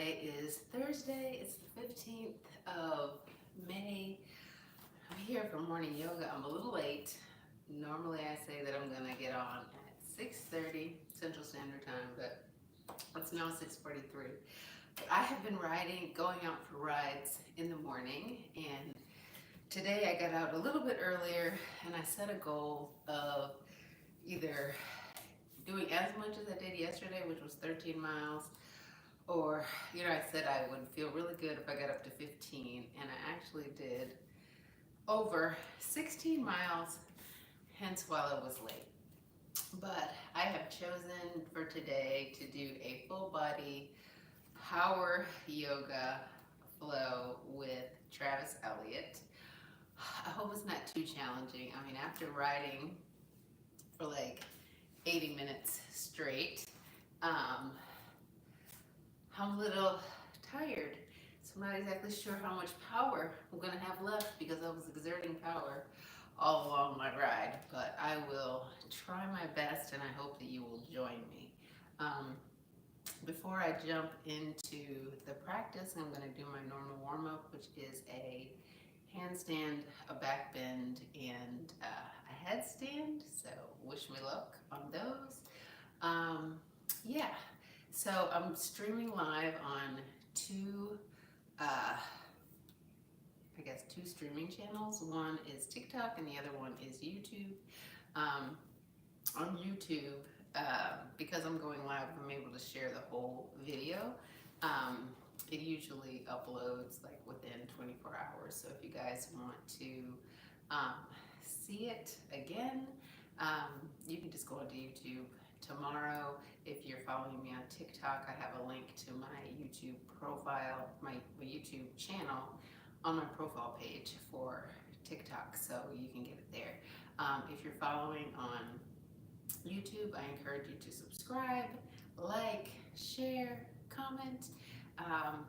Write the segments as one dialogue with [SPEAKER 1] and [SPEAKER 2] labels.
[SPEAKER 1] Today is Thursday. It's the 15th of May. I'm here for morning yoga. I'm a little late. Normally I say that I'm going to get on at 6:30 Central Standard Time, but it's now 6:43. But I have been going out for rides in the morning, and today I got out a little bit earlier and I set a goal of either doing as much as I did yesterday, which was 13 miles, or, I said I would feel really good if I got up to 15, and I actually did over 16 miles, hence while I was late. But I have chosen for today to do a full body power yoga flow with Travis Elliott. I hope it's not too challenging. I mean, after riding for like 80 minutes straight, I'm a little tired, so I'm not exactly sure how much power I'm going to have left because I was exerting power all along my ride, but I will try my best and I hope that you will join me. Before I jump into the practice, I'm going to do my normal warm-up, which is a handstand, a back bend, and a headstand, so wish me luck on those. Yeah. So I'm streaming live on two streaming channels. One is TikTok and the other one is YouTube. On YouTube, because I'm going live, I'm able to share the whole video. It usually uploads like within 24 hours. So if you guys want to see it again, you can just go onto YouTube tomorrow. If you're following me on TikTok, I have a link to my YouTube profile, my YouTube channel on my profile page for TikTok, so you can get it there. If you're following on YouTube, I encourage you to subscribe, like, share, comment.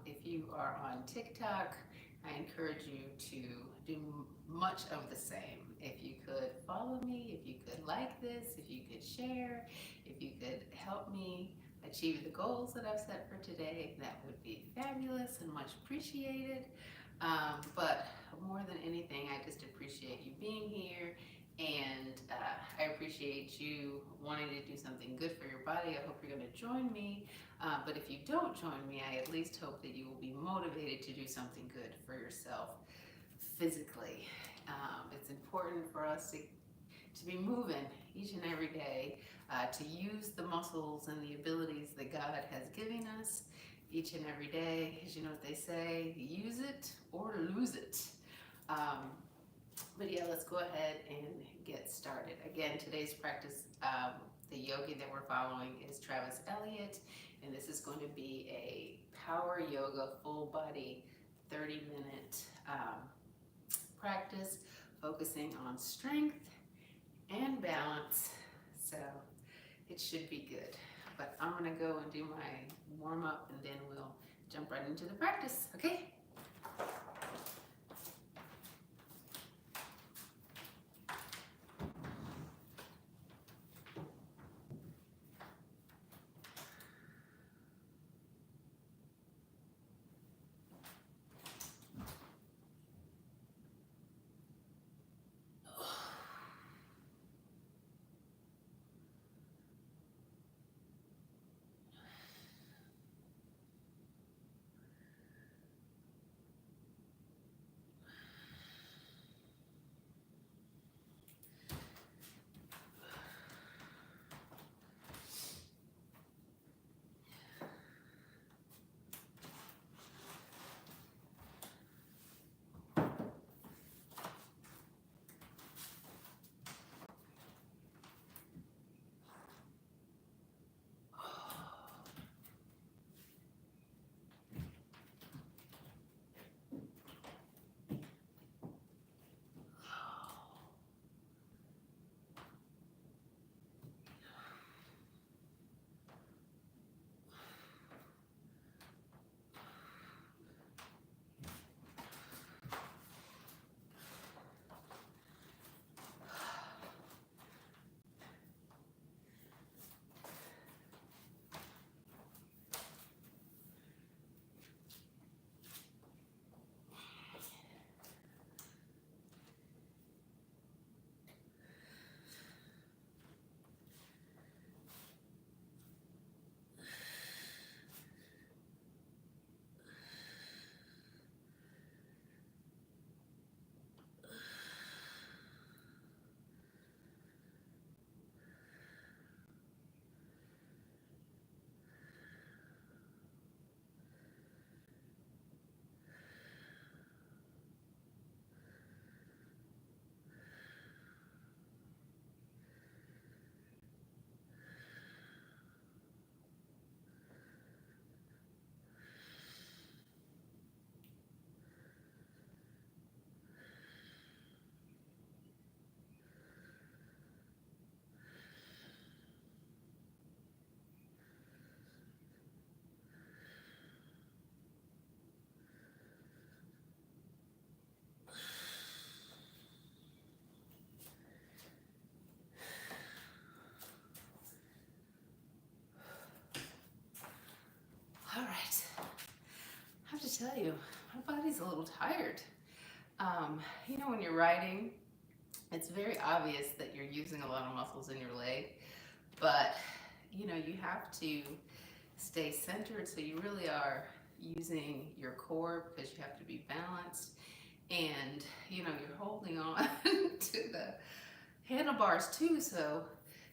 [SPEAKER 1] If you are on TikTok, I encourage you to do much of the same. If you could follow me, if you could like this, if you could share, if you could help me achieve the goals that I've set for today, that would be fabulous and much appreciated. But more than anything, I just appreciate you being here, and I appreciate you wanting to do something good for your body. I hope you're going to join me. But if you don't join me, I at least hope that you will be motivated to do something good for yourself physically. It's important for us to be moving each and every day, to use the muscles and the abilities that God has given us each and every day. As you know what they say, use it or lose it. But yeah, let's go ahead and get started. Again, today's practice, the yogi that we're following is Travis Elliott, and this is going to be a power yoga full body 30-minute practice, focusing on strength and balance. So it should be good. But I'm gonna go and do my warm up, and then we'll jump right into the practice, okay? tell you, my body's a little tired. You know, when you're riding, it's very obvious that you're using a lot of muscles in your leg, but you know, you have to stay centered, so you really are using your core because you have to be balanced, and you know, you're holding on to the handlebars too, so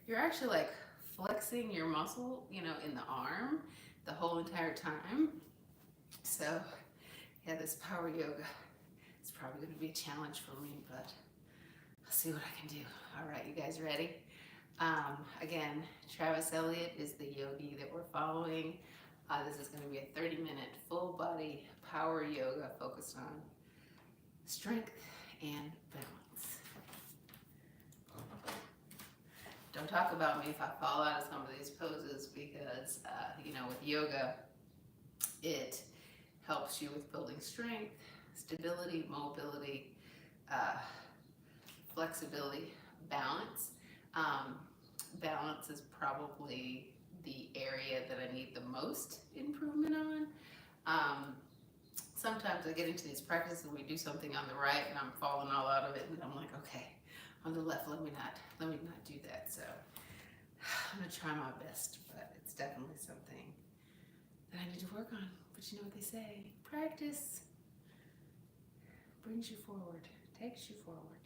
[SPEAKER 1] you're actually like flexing your muscle, you know, in the arm the whole entire time. So yeah, this power yoga is probably going to be a challenge for me, but I'll see what I can do. All right, you guys ready? Again, Travis Elliott is the yogi that we're following. This is going to be a 30-minute full body power yoga focused on strength and balance. Don't talk about me if I fall out of some of these poses because, you know, with yoga, it helps you with building strength, stability, mobility, flexibility, balance. Balance is probably the area that I need the most improvement on. Sometimes I get into these practices and we do something on the right and I'm falling all out of it, and I'm like, okay, on the left, let me not do that. So I'm gonna try my best, but it's definitely something that I need to work on. But you know what they say, practice brings you forward, takes you forward.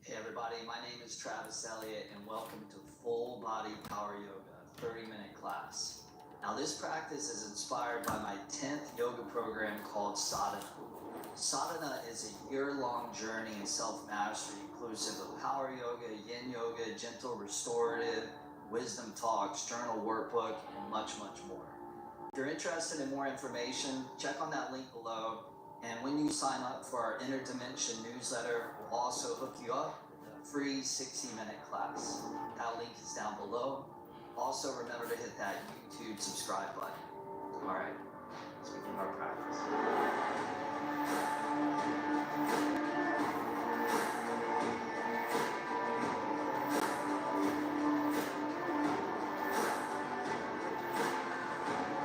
[SPEAKER 2] Hey everybody, my name is Travis Elliott and welcome to Full Body Power Yoga, 30-minute class. Now this practice is inspired by my 10th yoga program called Sadhana. Sadhana is a year-long journey in self-mastery inclusive of power yoga, yin yoga, gentle restorative, wisdom talks, journal workbook, and much, much more. If you're interested in more information, check on that link below. And when you sign up for our Interdimension newsletter, we'll also hook you up with a free 60-minute class. That link is down below. Also, remember to hit that YouTube subscribe button. All right, let's begin our practice.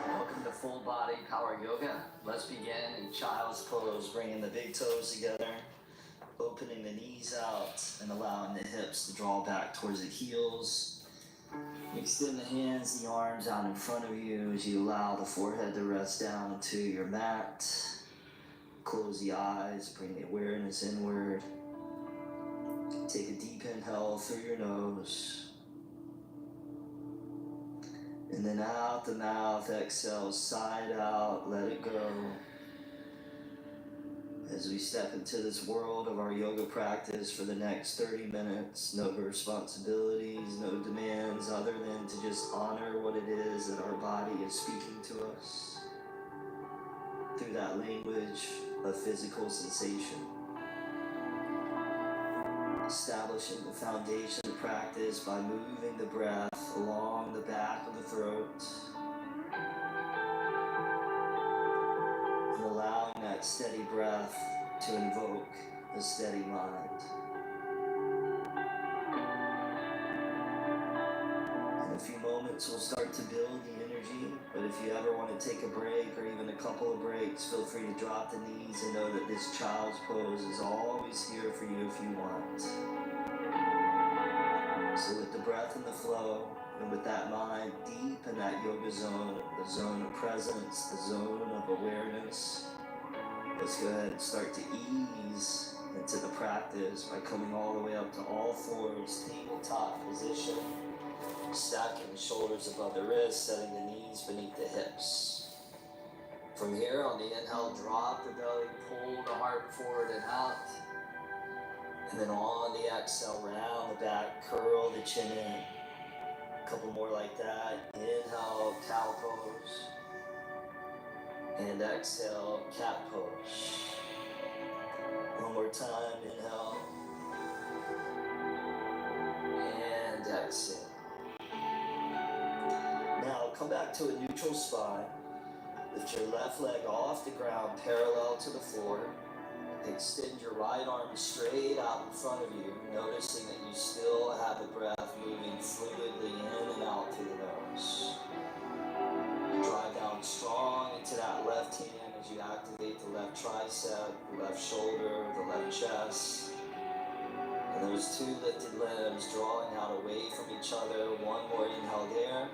[SPEAKER 2] Welcome to Full Body Power Yoga. Let's begin in child's pose, bringing the big toes together, opening the knees out, and allowing the hips to draw back towards the heels. Extend the hands, the arms out in front of you as you allow the forehead to rest down into your mat. Close the eyes, bring the awareness inward. Take a deep inhale through your nose. And then out the mouth, exhale, side out, let it go. As we step into this world of our yoga practice for the next 30 minutes, no responsibilities, no demands other than to just honor what it is that our body is speaking to us through that language of physical sensation. Establishing the foundation of practice by moving the breath along the back of the throat and allowing that steady breath to invoke a steady mind. In a few moments we'll start to build the energy, but if you ever want to take a break or even a couple of breaks, feel free to drop the knees and know that this child's pose is always here for you if you want. So with the breath and the flow, and with that mind deep in that yoga zone, the zone of presence, the zone of awareness, let's go ahead and start to ease into the practice by coming all the way up to all fours, tabletop position, stacking the shoulders above the wrists, setting the knees beneath the hips. From here, on the inhale, drop the belly, pull the heart forward and out. And then on the exhale, round the back, curl the chin in. A couple more like that. Inhale, cow pose. And exhale, cat pose. One more time, inhale. And exhale. Now come back to a neutral spine. Lift your left leg off the ground, parallel to the floor. Extend your right arm straight out in front of you, noticing that you still have the breath moving fluidly in and out through the nose. activate the left tricep, the left shoulder, the left chest. And those two lifted limbs drawing out away from each other. One more inhale there.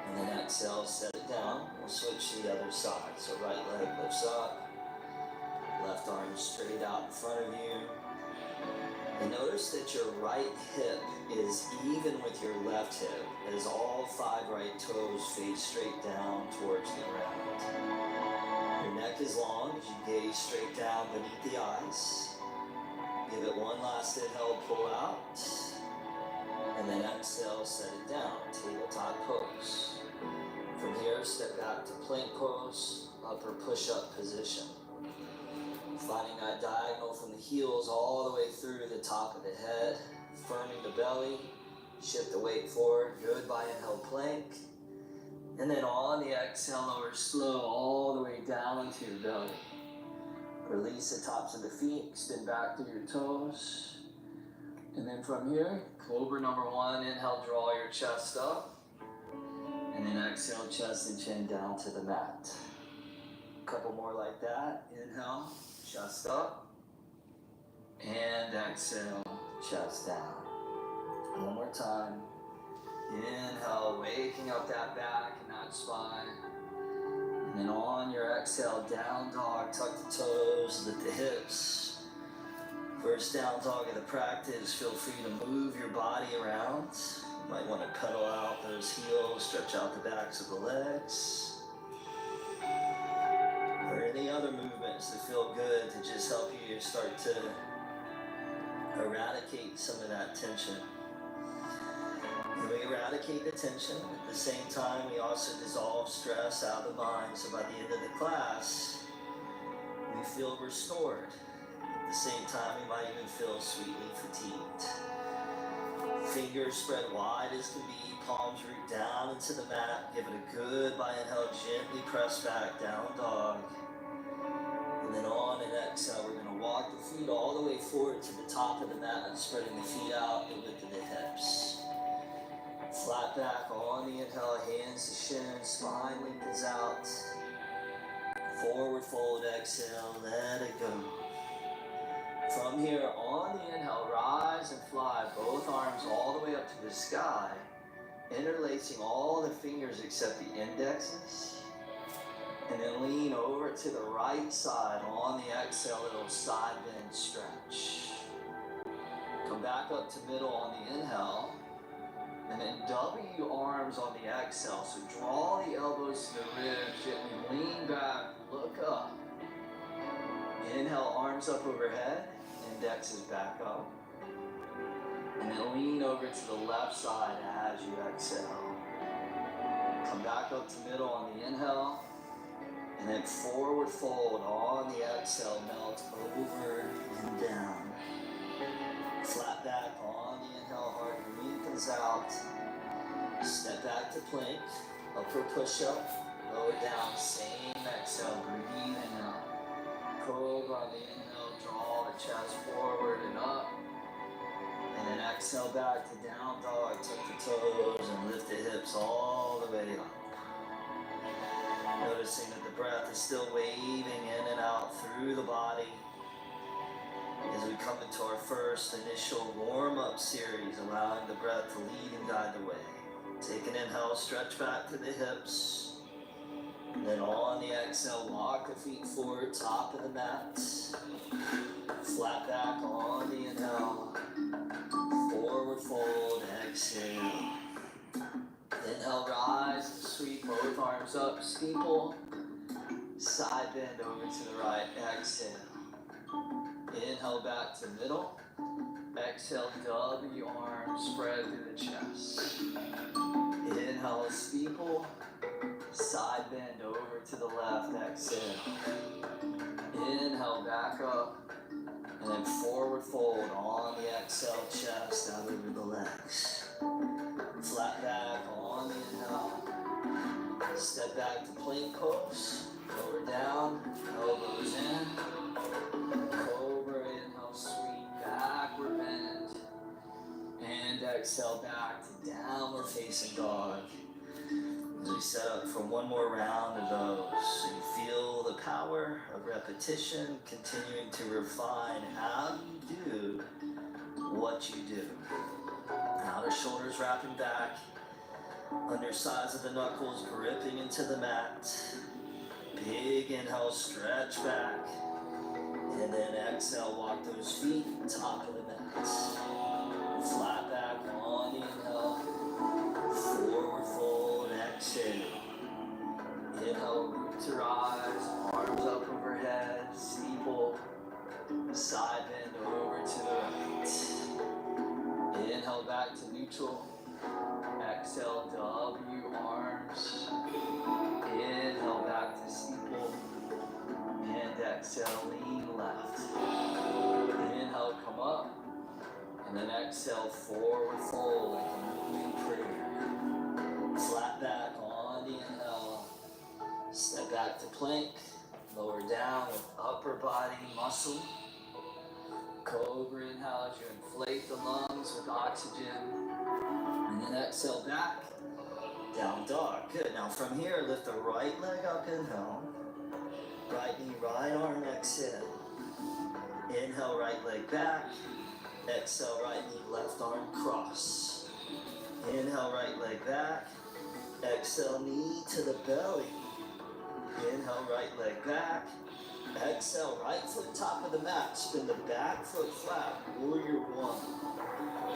[SPEAKER 2] And then exhale, set it down. We'll switch to the other side. So right leg lifts up. Left arm straight out in front of you. And notice that your right hip is even with your left hip as all 5 right toes face straight down towards the ground. Your neck is long as you gaze straight down beneath the eyes. Give it one last inhale, pull out. And then exhale, set it down, tabletop pose. From here, step back to plank pose, upper push-up position. Finding that diagonal from the heels all the way through the top of the head, firming the belly, shift the weight forward, good by inhale plank. And then on the exhale, lower slow all the way down to your belly. Release the tops of the feet, extend back through your toes. And then from here, cobra number 1, inhale, draw your chest up. And then exhale, chest and chin down to the mat. A couple more like that. Inhale, chest up. And exhale, chest down. One more time. Inhale, waking up that back and that spine. And then on your exhale, down dog, tuck the toes, lift the hips. First down dog of the practice, feel free to move your body around. You might want to pedal out those heels, stretch out the backs of the legs. Or any other movements that feel good to just help you start to eradicate some of that tension. And we eradicate the tension. At the same time, we also dissolve stress out of the mind. So by the end of the class, we feel restored. At the same time, we might even feel sweetly fatigued. Fingers spread wide as can be, palms root down into the mat. Give it a good by inhale, gently press back, down dog. And then on and exhale, we're going to walk the feet all the way forward to the top of the mat, spreading the feet out, the width of the hips. Flat back on the inhale, hands to shin, spine lengthens out. Forward fold, exhale, let it go. From here, on the inhale, rise and fly, both arms all the way up to the sky, interlacing all the fingers except the indexes. And then lean over to the right side. On the exhale, little side bend stretch. Come back up to middle on the inhale. And then W arms on the exhale. So draw the elbows to the ribs, gently lean back, look up. Inhale, arms up overhead, indexes back up. And then lean over to the left side as you exhale. Come back up to middle on the inhale. And then forward fold on the exhale, melt over and down. Flat back on the inhale, heart lengthens out. Step back to plank, upper push-up, lower down, same exhale, breathing out. Cobra on the inhale, draw the chest forward and up. And then exhale back to down dog, tuck the toes and lift the hips all the way up. Noticing that the breath is still waving in and out through the body. As we come into our first initial warm-up series, allowing the breath to lead and guide the way. Take an inhale, stretch back to the hips. And then on the exhale, walk the feet forward, top of the mat. Flat back on the inhale. Forward fold, exhale. Inhale, rise and sweep both arms up, steeple. Side bend over to the right, exhale. Inhale back to middle. Exhale, W arms spread through the chest. Inhale, steeple. Side bend over to the left, exhale. Inhale, back up. And then forward fold on the exhale, chest out over the legs. Flat back on the inhale. Step back to plank pose. Lower down, elbows in. Cobra, inhale, sweep, backward bend. And exhale back to downward facing dog. As we we set up for one more round of those. So you feel the power of repetition, continuing to refine how you do what you do. Outer shoulders wrapping back, undersides of the knuckles gripping into the mat. Big inhale, stretch back. And then exhale, walk those feet, top of the mat. Flat back on the inhale. Forward fold, exhale. Inhale, root to rise, arms up overhead, steeple. Side bend over to the right. Inhale back to neutral. Exhale, W arms. Inhale back to steeple. And exhale, lean left. Inhale, come up. And then exhale, forward fold like a moving prayer. Flat back on the inhale. Step back to plank. Lower down with upper body muscle. Cobra inhale as you inflate the lungs with oxygen. And then exhale back. Down dog. Good. Now from here, lift the right leg up, inhale. Right knee, right arm, exhale. Inhale, right leg back. Exhale, right knee, left arm, cross. Inhale, right leg back. Exhale, knee to the belly. Inhale, right leg back. Exhale, right foot top of the mat. Spin the back foot flat. Warrior one.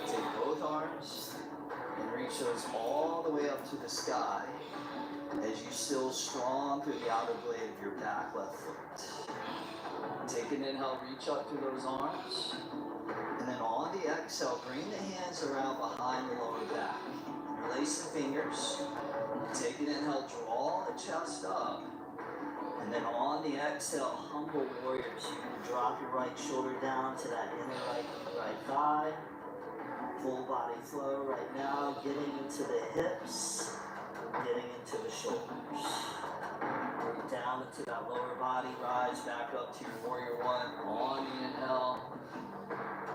[SPEAKER 2] Take both arms and reach those all the way up to the sky as you still strong through the outer blade of your back left foot. Take an inhale, reach up to those arms. And then on the exhale, bring the hands around behind the lower back. Release the fingers. Take an inhale, draw the chest up. And then on the exhale, humble warriors. You can drop your right shoulder down to that inner right thigh. Full body flow right now, getting into the hips, getting into the shoulders. Root down into that lower body, rise back up to your warrior one on the inhale.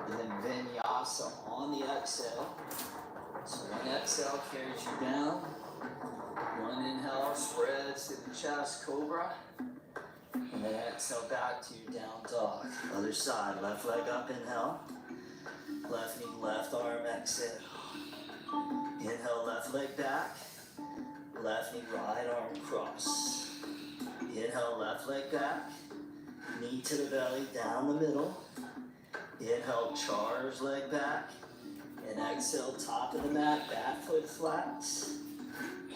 [SPEAKER 2] And then vinyasa on the exhale. So one exhale carries you down. One inhale spreads to the chest, cobra. And then exhale back to your down dog. Other side, left leg up, inhale. Left knee, left arm, exhale. Inhale, left leg back. Left knee, right arm, cross. Inhale, left leg back. Knee to the belly, down the middle. Inhale, charge leg back. And exhale, top of the mat, back foot flat.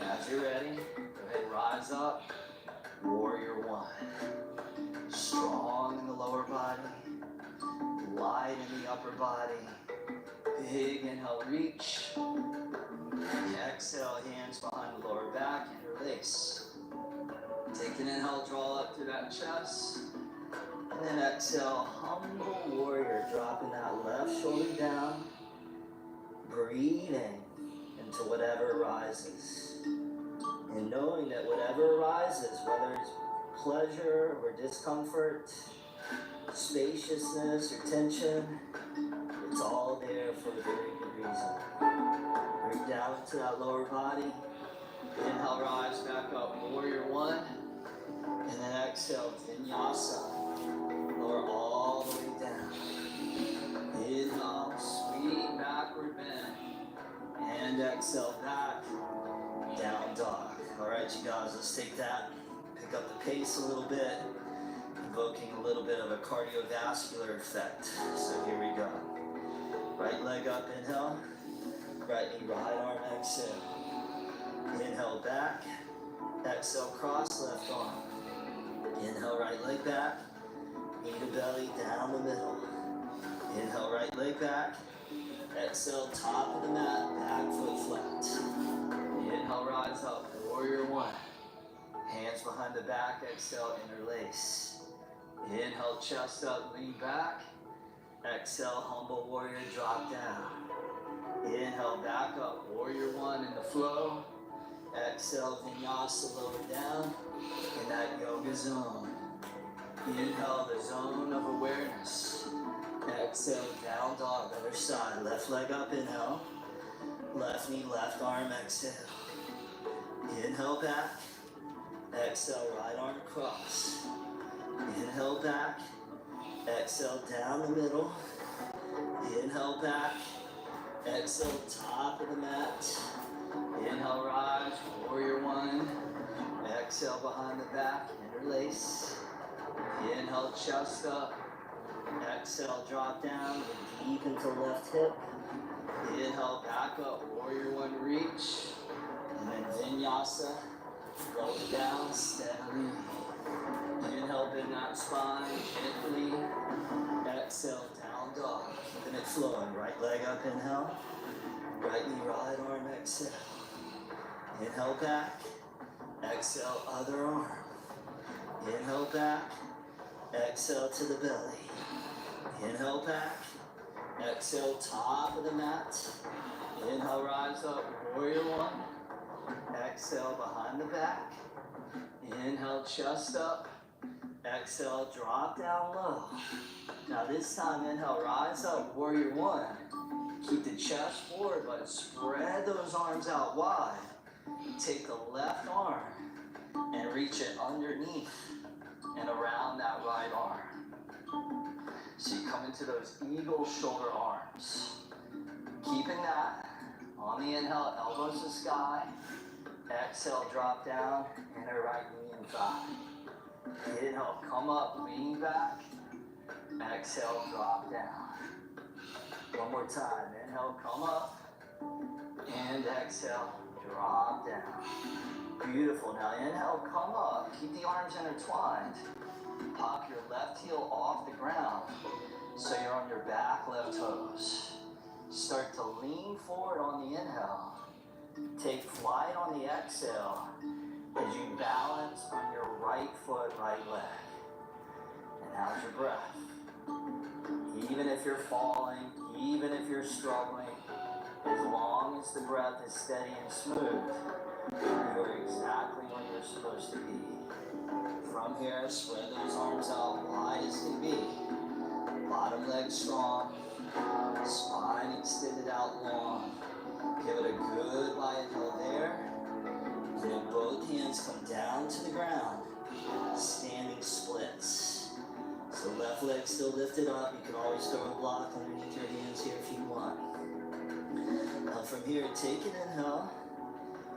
[SPEAKER 2] As you're ready, go ahead, rise up. Warrior one. Strong in the lower body. Light in the upper body. Big inhale, reach. Exhale, hands behind the lower back and release. Take an inhale, draw up through that chest. And then exhale, humble warrior, dropping that left shoulder down. Breathing into whatever rises. And knowing that whatever arises, whether it's pleasure or discomfort, spaciousness or tension, it's all there for a very good reason. Bring down into that lower body. Inhale, rise back up, warrior one. And then exhale, vinyasa. Lower all the way down. Inhale, sweet backward bend. And exhale back, down dog. All right, you guys, let's take that. Pick up the pace a little bit. Invoking a little bit of a cardiovascular effect. So here we go. Right leg up, inhale. Right knee, right arm, exhale. Inhale back. Exhale, cross left arm. Inhale, right leg back. Knee to belly, down the middle. Inhale, right leg back. Exhale, top of the mat, back foot flat. Inhale, rise up, warrior one. Hands behind the back, exhale, interlace. Inhale, chest up, lean back. Exhale, humble warrior, drop down. Inhale, back up, warrior one in the flow. Exhale, vinyasa, lower down in that yoga zone. Inhale, the zone of awareness. Exhale, down dog, other side. Left leg up, inhale. Left knee, left arm, exhale. Inhale back. Exhale, right arm across. Inhale back. Exhale, down the middle. Inhale back. Exhale, top of the mat. Inhale, rise, warrior one. Exhale, behind the back, interlace. Inhale, chest up. Exhale, drop down, deep into left hip. Inhale, back up, warrior one, reach. And then vinyasa, lower down, steadily. Inhale, bend that spine, gently. Exhale, down dog, keeping it flowing. Right leg up, inhale. Right knee, right arm, exhale. Inhale back. Exhale, other arm. Inhale back. Exhale to the belly. Inhale back. Exhale, top of the mat. Inhale, rise up, warrior one. Exhale, behind the back. Inhale, chest up. Exhale, drop down low. Now this time, inhale, rise up, warrior one. Keep the chest forward, but spread those arms out wide. Take the left arm and reach it underneath and around that right arm. So you come into those eagle shoulder arms. Keeping that on the inhale, elbows to sky. Exhale, drop down, inner right knee and thigh. Inhale, come up, lean back. Exhale, drop down. One more time. Inhale, come up. And exhale, drop down. Beautiful. Now inhale, come up. Keep the arms intertwined. Pop your left heel off the ground so you're on your back left toes. Start to lean forward on the inhale. Take flight on the exhale as you balance on your right foot, right leg. And how's your breath? Even if you're falling, even if you're struggling, as long as the breath is steady and smooth, you're exactly where you're supposed to be. From here, spread those arms out wide as can be. Bottom leg strong, spine extended out long. Give it a good wide inhale there. And then both hands come down to the ground, standing splits. So left leg still lifted up. You can always throw a block underneath your hands here if you want. Now from here, take an inhale,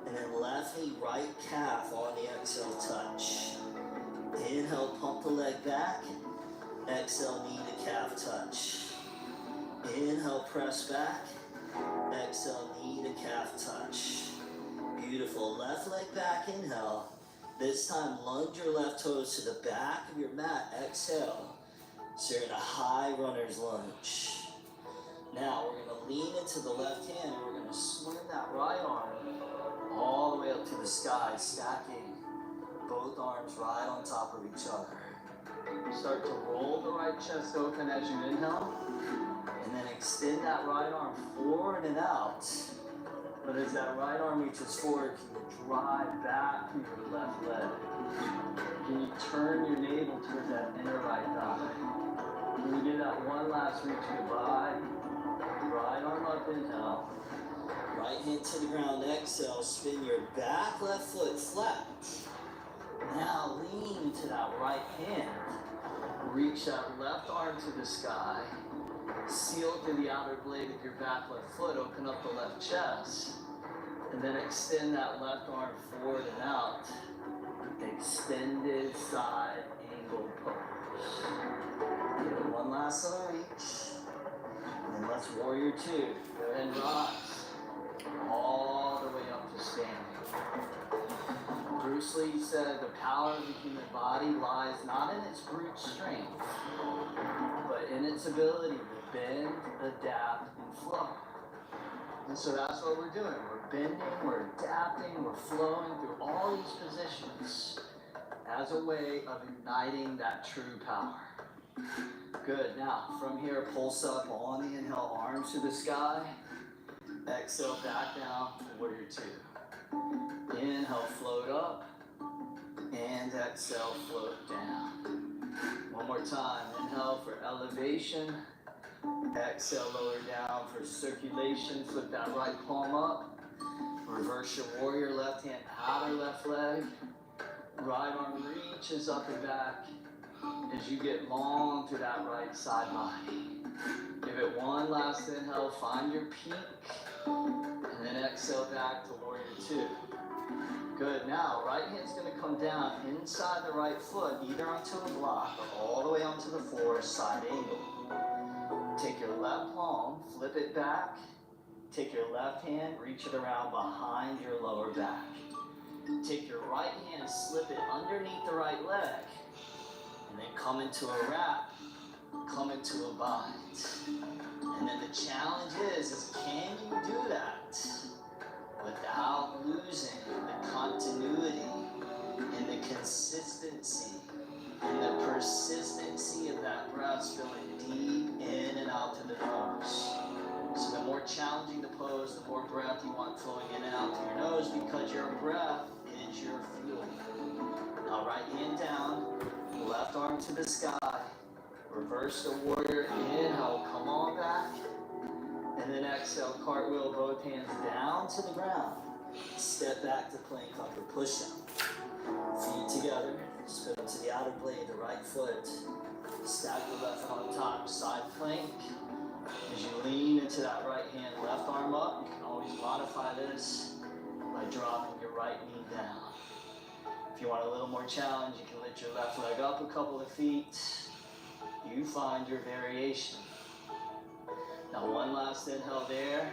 [SPEAKER 2] and then left knee, right calf on the exhale touch. Inhale, pump the leg back. Exhale, knee to calf touch. Inhale, press back. Exhale, knee to calf touch. Beautiful. Left leg back, inhale. This time, lunge your left toes to the back of your mat. Exhale. So you're in a high runner's lunge. Now, we're going to lean into the left hand, and we're going to swing that right arm all the way up to the sky, stacking both arms right on top of each other. Start to roll the right chest open as you inhale, and then extend that right arm forward and out. But as that right arm reaches forward, can you drive back through your left leg? Can you turn your navel towards that inner right thigh? Can you do that one last reach goodbye? Right arm up, inhale. Right hand to the ground, exhale. Spin your back left foot flat. Now lean to that right hand. Reach that left arm to the sky. Seal through the outer blade of your back left foot. Open up the left chest. And then extend that left arm forward and out. Extended side angle pose. Give it one last little reach. And then let's warrior two. Go ahead and rise. All the way up to standing. Bruce Lee said the power of the human body lies not in its brute strength, but in its ability to bend, adapt, and flow. And so that's what we're doing. We're bending, we're adapting, we're flowing through all these positions as a way of igniting that true power. Good. Now, from here, pulse up on the inhale, arms to the sky. Exhale, back down, warrior two. Inhale, float up. And exhale, float down. One more time. Inhale for elevation. Exhale, lower down for circulation. Flip that right palm up.
[SPEAKER 3] Reverse your warrior, left hand outer left leg. Right arm reaches up and back as you get long through that right side body. Give it one last inhale, find your peak, and then exhale back to warrior two. Good, now right hand's gonna come down inside the right foot, either onto a block or all the way onto the floor, side angle. Take your left palm, flip it back, take your left hand, reach it around behind your lower back. Take your right hand, slip it underneath the right leg, and then come into a wrap, come into a bind. And then the challenge is can you do that without losing the continuity and the consistency and the persistency of that breath spilling deep in and out to the nose. So the more challenging the pose, the more breath you want flowing in and out through your nose, because your breath is your fuel. Now right hand down, left arm to the sky, reverse the warrior, inhale, come on back, and then exhale, cartwheel, both hands down to the ground. Step back to plank, upper push-up. Feet together, spin to the outer blade, the right foot. Stack the left on top, side plank. As you lean into that right hand, left arm up, you can always modify this by dropping your right knee down. If you want a little more challenge, you can lift your left leg up a couple of feet. You find your variation. Now one last inhale there,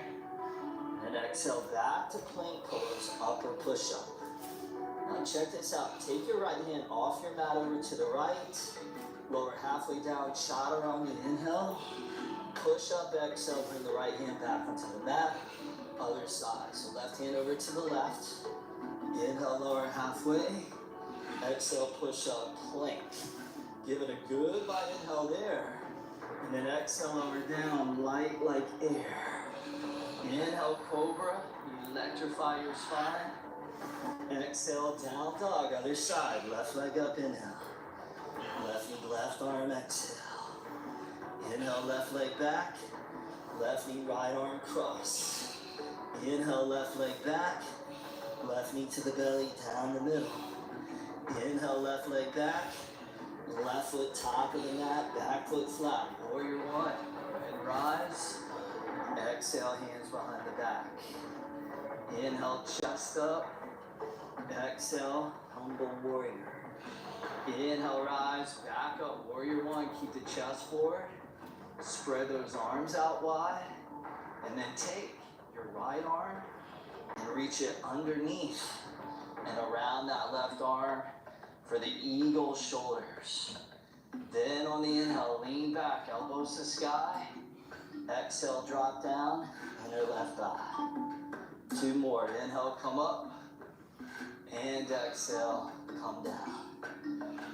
[SPEAKER 3] and exhale back to plank pose, upper push-up. Now check this out. Take your right hand off your mat over to the right, lower halfway down, chaturanga, inhale. Push up, exhale, bring the right hand back onto the mat, other side. So left hand over to the left, inhale, lower halfway, exhale, push up, plank. Give it a good light inhale there, and then exhale, lower down, light like air. Inhale, cobra, electrify your spine. Exhale, down dog, other side, left leg up, inhale. Left knee, left arm, exhale. Inhale, left leg back, left knee, right arm cross. Inhale, left leg back, left knee to the belly, down the middle. Inhale, left leg back, left foot top of the mat, back foot flat. Warrior one, and rise. Exhale, hands behind the back. Inhale, chest up. Exhale, humble warrior. Inhale, rise, back up, warrior one, keep the chest forward. Spread those arms out wide, and then take your right arm and reach it underneath and around that left arm for the eagle shoulders. Then on the inhale, lean back, elbows to sky. Exhale, drop down, inner left eye. Two more, inhale, come up, and exhale, come down.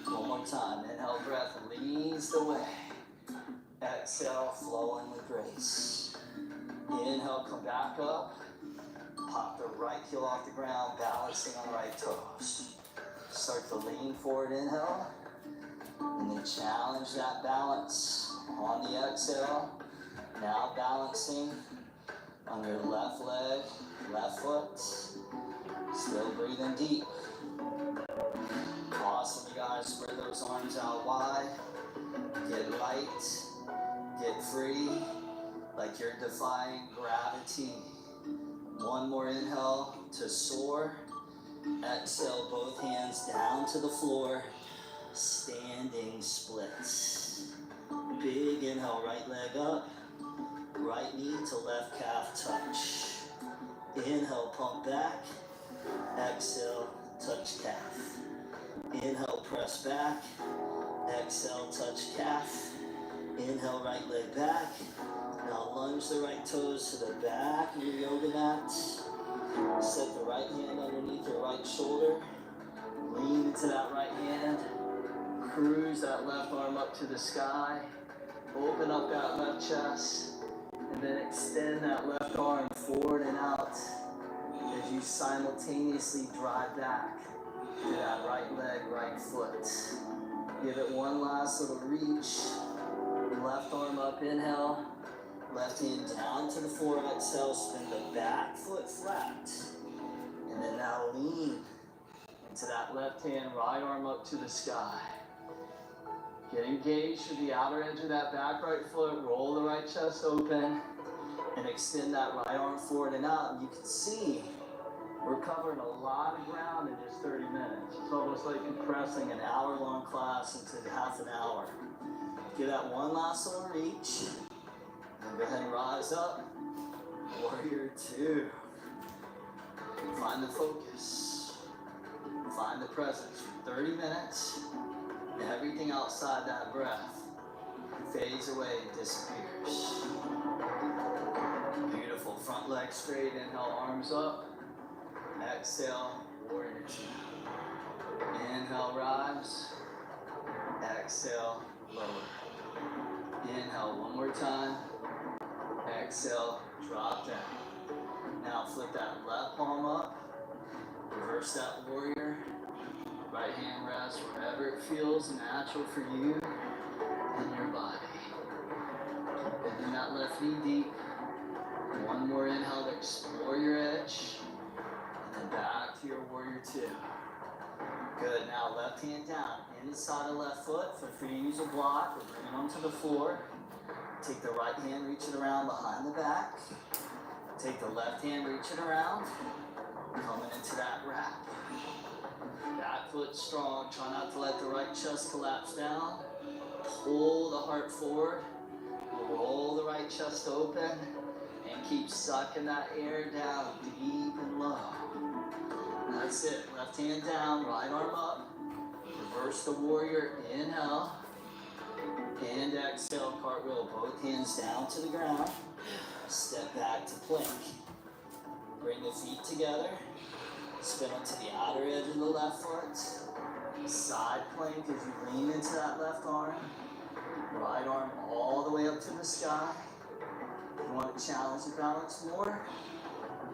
[SPEAKER 3] One more time, inhale, breath leads the way. Exhale, flowing with grace. Inhale, come back up. Pop the right heel off the ground, balancing on the right toes. Start to lean forward, inhale. And then challenge that balance on the exhale. Now balancing on your left leg, left foot. Still breathing deep. Awesome, you guys. Spread those arms out wide. Get light. Get free, like you're defying gravity. One more inhale to soar. Exhale, both hands down to the floor. Standing splits. Big inhale, right leg up. Right knee to left calf touch. Inhale, pump back. Exhale, touch calf. Inhale, press back. Exhale, touch calf. Inhale, right leg back. Now lunge the right toes to the back of your yoga mat. Set the right hand underneath your right shoulder. Lean into that right hand. Cruise that left arm up to the sky. Open up that left chest. And then extend that left arm forward and out as you simultaneously drive back to that right leg, right foot. Give it one last little reach. Left arm up, inhale. Left hand down to the floor, exhale. Spin the back foot flat. And then now lean into that left hand, right arm up to the sky. Get engaged through the outer edge of that back right foot. Roll the right chest open and extend that right arm forward and out. And you can see we're covering a lot of ground in just 30 minutes. It's almost like compressing an hour-long class into half an hour. Give that one last little reach. And go ahead and rise up. Warrior two. Find the focus. Find the presence for 30 minutes. And everything outside that breath fades away and disappears. Beautiful. Front leg straight. Inhale, arms up. Exhale, warrior two. Inhale, rise. Exhale, lower. Inhale, one more time. Exhale, drop down. Now flip that left palm up. Reverse that warrior. Right hand rests wherever it feels natural for you in your body. Bending that left knee deep. One more inhale to explore your edge. And then back to your warrior two. Good, now left hand down, inside the left foot. Feel free to use a block or bring it onto the floor. Take the right hand, reach it around behind the back. Take the left hand, reach it around. Coming into that wrap. Back foot strong, try not to let the right chest collapse down. Pull the heart forward. Roll the right chest open. And keep sucking that air down deep and low. That's it. Left hand down, right arm up. Reverse the warrior. Inhale. And exhale, cartwheel. Both hands down to the ground. Step back to plank. Bring the feet together. Spin onto the outer edge of the left foot. Side plank as you lean into that left arm. Right arm all the way up to the sky. If you want to challenge the balance more,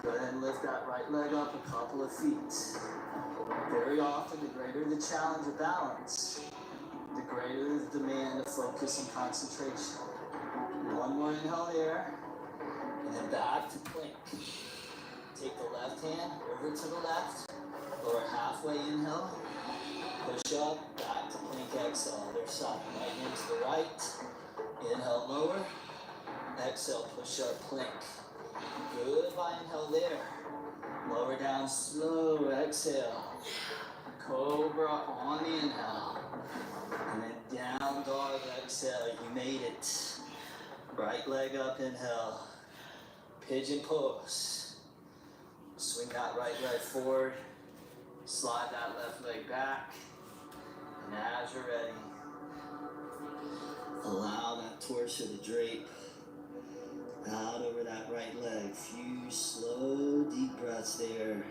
[SPEAKER 3] go ahead and lift that right leg up a couple of feet. Very often, the greater the challenge of balance, the greater the demand of focus and concentration. One more inhale there, and then back to plank. Take the left hand over to the left, lower halfway inhale, push up, back to plank, exhale, other side. Right hand to the right, inhale lower, exhale, push up, plank. Good by inhale there. Lower down slow, exhale. Cobra on the inhale. And then down dog, exhale, you made it. Right leg up, inhale. Pigeon pose. Swing that right leg forward. Slide that left leg back. And as you're ready, allow that torso to drape out over that right leg. Few slow, deep breaths there.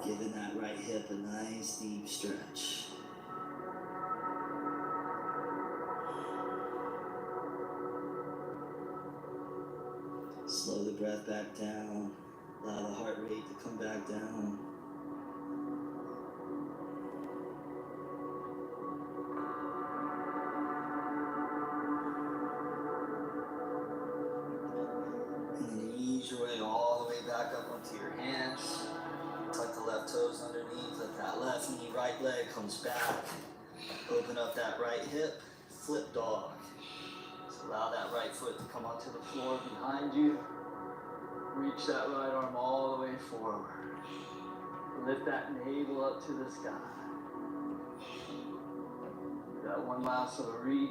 [SPEAKER 3] Giving that right hip a nice deep stretch. Slow the breath back down. Allow the heart rate to come back down. And then ease your way all the way back up onto your hands. Tuck the left toes underneath. Let that left knee, right leg comes back. Open up that right hip. Flip dog. So allow that right foot to come onto the floor behind you. Reach that right arm all the way forward. Lift that navel up to the sky. Got one last little reach.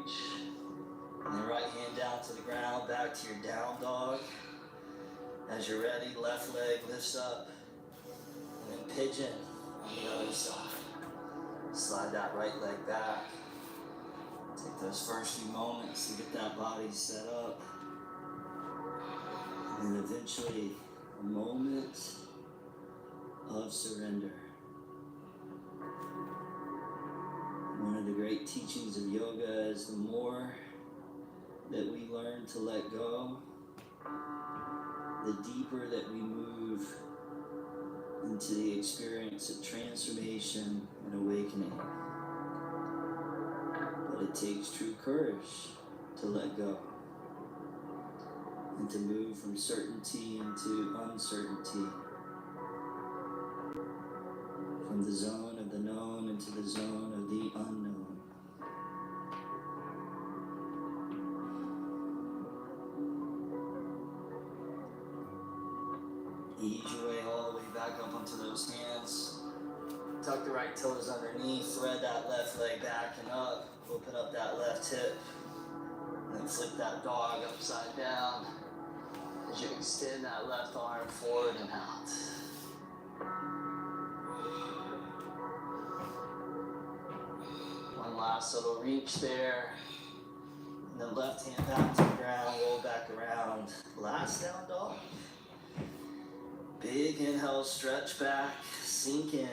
[SPEAKER 3] And then right hand down to the ground, back to your down dog. As you're ready, left leg lifts up. And then pigeon on the other side. Slide that right leg back. Take those first few moments to get that body set up. And then eventually, a moment of surrender. One of the great teachings of yoga is the more that we learn to let go, the deeper that we move into the experience of transformation and awakening. But it takes true courage to let go and to move from certainty into uncertainty.
[SPEAKER 2] From the zone of the known into the zone of the unknown. Ease your way all the way back up onto those hands. Tuck the right toes underneath, thread that left leg back and up, open up that left hip, and then flip that dog upside down as you extend that left arm forward and out. One last little reach there, and then left hand back to the ground, roll back around. Last down dog. Big inhale, stretch back, sink in.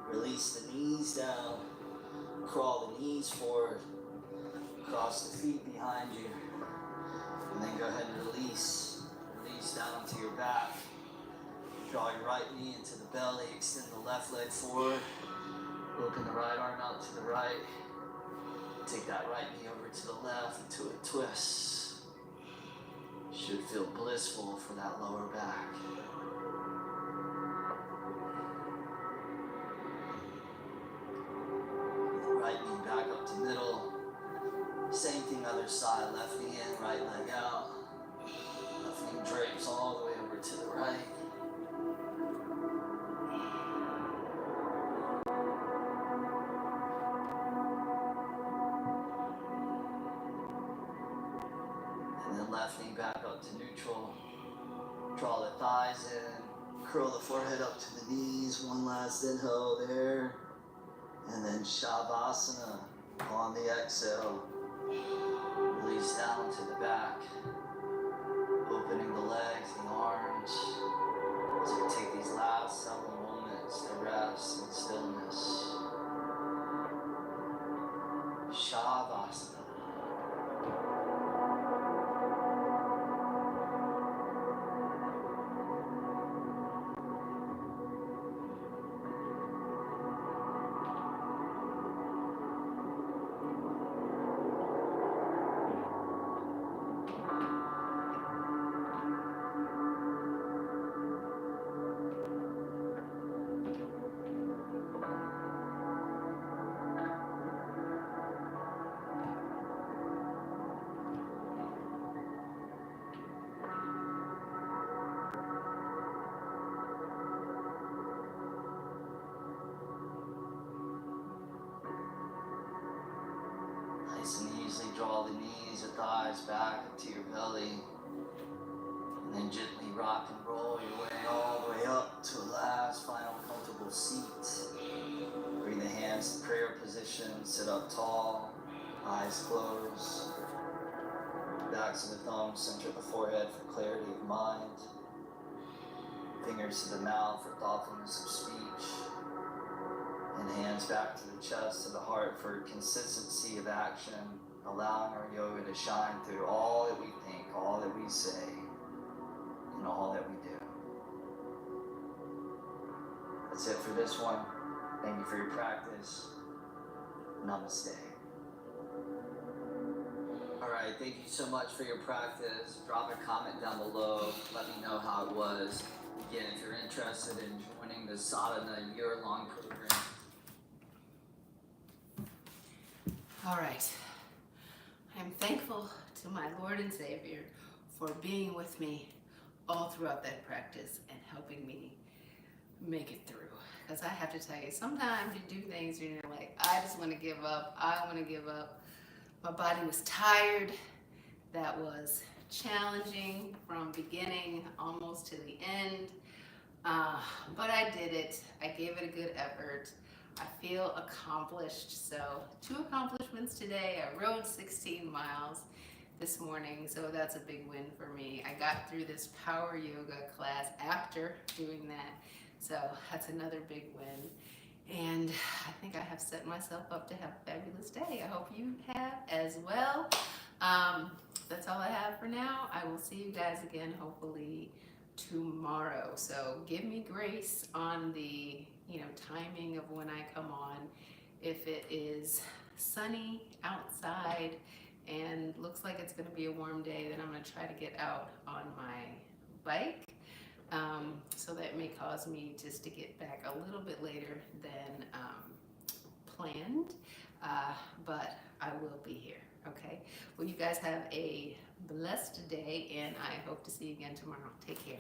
[SPEAKER 2] Release the knees down, crawl the knees forward, cross the feet behind you, and then go ahead and release down onto your back. Draw your right knee into the belly, extend the left leg forward, open the right arm out to the right, take that right knee over to the left into a twist. Should feel blissful for that lower back. Right knee back up to middle. Same thing other side, left knee in, right leg out. Left knee drapes all the way over to the right. And then left knee back up to neutral. Draw the thighs in, curl the forehead up to the knees. One last inhale there. And then Savasana on the exhale. Release down to the back. Opening the legs and arms. As you take these last several moments to rest in stillness. Savasana. Nice and easily draw the knees or thighs back into your belly. And then gently rock and roll your way all the way up to a last final comfortable seat. Bring the hands to prayer position, sit up tall, eyes closed. Backs of the thumbs center the forehead for clarity of mind. Fingers to the mouth for thoughtfulness of speech. And hands back to the chest, to the heart for consistency of action, allowing our yoga to shine through all that we think, all that we say, and all that we do. That's it for this one. Thank you for your practice. Namaste. All right, thank you so much for your practice. Drop a comment down below. Let me know how it was. Again, if you're interested in joining the Sadhana year-long program.
[SPEAKER 1] All right. I'm thankful to my Lord and Savior for being with me all throughout that practice and helping me make it through. Because I have to tell you, sometimes you do things and you're like, I just want to give up. I want to give up. My body was tired. That was challenging from beginning almost to the end. But I did it. I gave it a good effort. I feel accomplished. So 2 accomplishments today. I rode 16 miles this morning, so that's a big win for me. I got through this power yoga class after doing that, so that's another big win. And I think I have set myself up to have a fabulous day. I hope you have as well. That's all I have for now. I will see you guys again hopefully tomorrow. So give me grace on the timing of when I come on. If it is sunny outside and looks like it's going to be a warm day, then I'm going to try to get out on my bike. So that may cause me just to get back a little bit later than planned, but I will be here, okay? Well, you guys have a blessed day, and I hope to see you again tomorrow. Take care.